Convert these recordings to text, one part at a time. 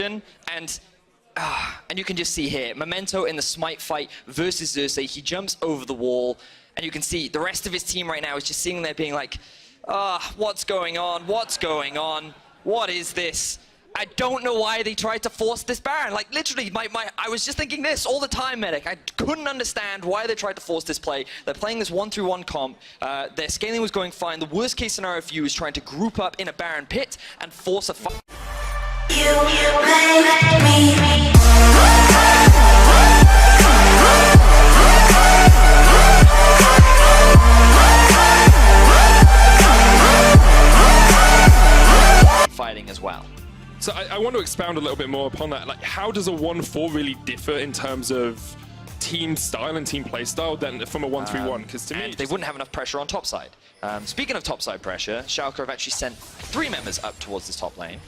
and you can just see here, Memento in the smite fight versus Xerxes, he jumps over the wall, and you can see the rest of his team right now is just sitting there being like, what's going on? What's going on? What is this? I don't know why they tried to force this Baron. Like, literally, I was just thinking this all the time, Medic. I couldn't understand why they tried to force this play. They're playing this 1-3-1 comp. Their scaling was going fine. The worst case scenario for you is trying to group up in a Baron pit and force a fight. Fighting as well. So I want to expound a little bit more upon that. Like, how does a 1-4 really differ in terms of team style and team play style than from a 1-3-1? Because to me, they wouldn't have enough pressure on top side. Speaking of top side pressure, Schalke have actually sent 3 members up towards this top lane.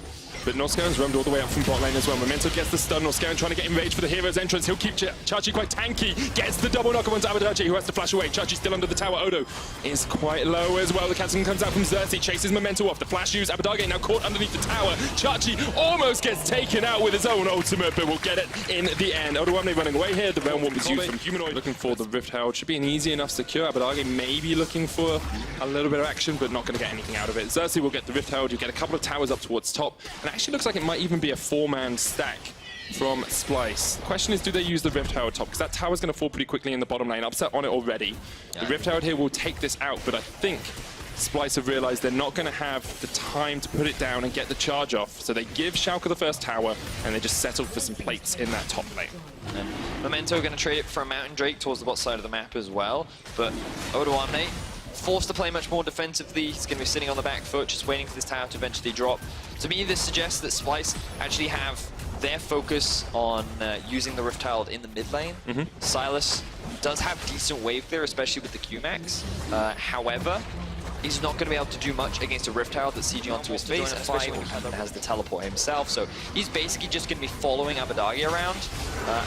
But Norscaren's roamed all the way up from bot lane as well. Memento gets the stun. Norscaren trying to get enraged for the hero's entrance. He'll keep Chachi quite tanky. Gets the double knock onto Abbedagge, who has to flash away. Chachi's still under the tower. Odo is quite low as well. The Catson comes out from Xerxes, chases Memento off. The flash use. Abbedagge now caught underneath the tower. Chachi almost gets taken out with his own ultimate, but will get it in the end. Odoamne running away here. The realm warp is used from Humanoid. Looking for the Rift Herald. Should be an easy enough secure. Abbedagge maybe looking for a little bit of action, but not going to get anything out of it. Xerxes will get the Rift Herald. You get a couple of towers up towards top. And it actually looks like it might even be a 4-man stack from Splyce. The question is, do they use the Rift Herald top? Because that tower's going to fall pretty quickly in the bottom lane. Upset on it already. The Rift Herald here will take this out, but I think Splyce have realized they're not going to have the time to put it down and get the charge off. So they give Schalke the first tower, and they just settle for some plates in that top lane. And Memento going to trade it for a Mountain Drake towards the bot side of the map as well. But Odoamne forced to play much more defensively. He's going to be sitting on the back foot, just waiting for this tower to eventually drop. To me, this suggests that Splyce actually have their focus on using the Rift Herald in the mid lane. Silas does have decent wave clear, especially with the Q-Max. However, he's not going to be able to do much against a Rift Herald that's sieging onto his face, especially when he has the teleport himself. So he's basically just going to be following Abbedagge around,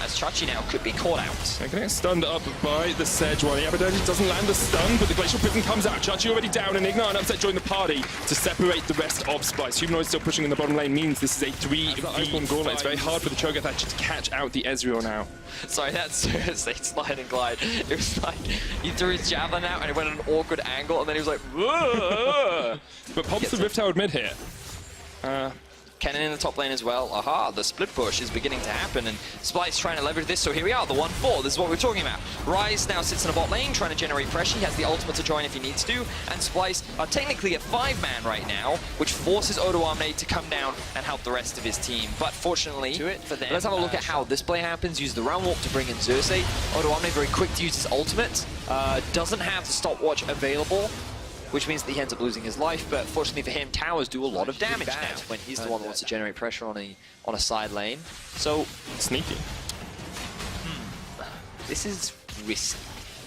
as Chachi now could be caught out. They're going to get stunned up by the Sejuani. Abbedagge doesn't land the stun, but the Glacial Prison comes out. Chachi already down, and IgNar and Upset join the party to separate the rest of Splyce. Humanoid still pushing in the bottom lane means this is a 3v gauntlet. It's very hard for the Cho'Gath actually to catch out the Ezreal now. Sorry, that's seriously slide and glide. It was like, he threw his javelin out and it went at an awkward angle, and then he was like, whoa! But pops the Rift Herald mid here. Kennen in the top lane as well. Aha, the split push is beginning to happen, and Splyce trying to leverage this, so here we are, the 1-4. This is what we're talking about. Ryze now sits in a bot lane, trying to generate pressure. He has the ultimate to join if he needs to, and Splyce are technically a 5-man right now, which forces Odoamne to come down and help the rest of his team. But fortunately, let's have a look at how this play happens. Use the Realm Warp to bring in Xerxes. Odoamne very quick to use his ultimate. Doesn't have the stopwatch available, which means that he ends up losing his life, but fortunately for him, towers do a lot of damage now when he's the one that wants to generate pressure on a side lane. So sneaky. This is risky.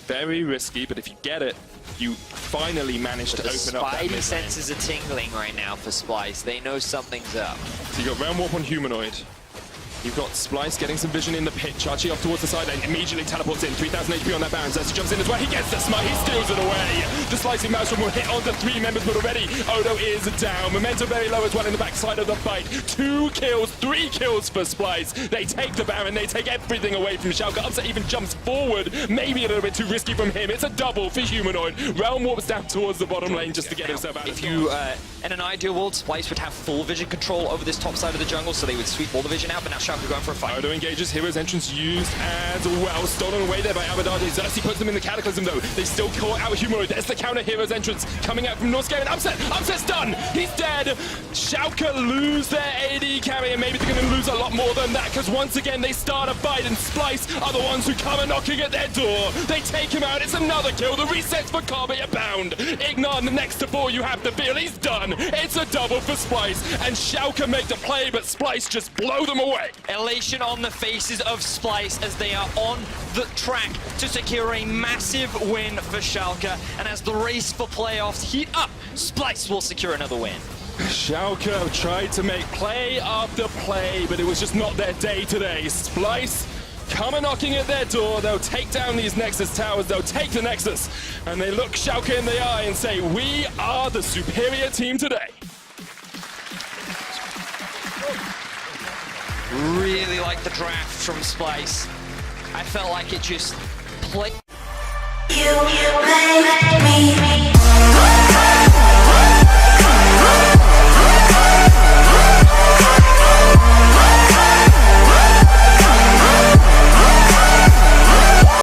Very risky, but if you get it, you finally manage to open up that mid lane. Spidey senses are tingling right now for Splyce. They know something's up. So you got Realm Warp on Humanoid. You've got Splyce getting some vision in the pit. Chachi off towards the side lane, immediately teleports in. 3,000 HP on that Baron. Xerxes jumps in as well. He gets the smite. He steals it away. The slicing Maelstrom will hit onto 3 members, but already Odo is down. Memento very low as well in the backside of the fight. 2 kills, 3 kills for Splyce. They take the Baron. They take everything away from Schalke. Upset even jumps forward. Maybe a little bit too risky from him. It's a double for Humanoid. Realm warps down towards the bottom lane just to get himself out. If you, in an ideal world, Splyce would have full vision control over this top side of the jungle, so they would sweep all the vision out, but now Schalke going for a fight. Odo engages, hero's entrance used as well. Stolen away there by Abbedagge. Xerxes puts them in the Cataclysm though. They still call out Humanoid. There's the counter hero's entrance coming out from Norscaren. Upset's done! He's dead! Schalke lose their AD carry, and maybe they're going to lose a lot more than that, because once again they start a fight, and Splyce are the ones who come knocking at their door. They take him out. It's another kill. The resets for Carby abound. IgNar the next to 4, you have to feel. He's done. It's a double for Splyce, and Schalke make the play, but Splyce just blow them away. Elation on the faces of Splyce as they are on the track to secure a massive win for Schalke, and as the race for playoffs heat up, Splyce will secure another win. Schalke tried to make play after play, but it was just not their day today. Splyce come knocking at their door. They'll take down these Nexus towers. They'll take the Nexus, and they look Schalke in the eye and say, "We are the superior team today." Really like the draft from Splice. I felt like it just played. You make me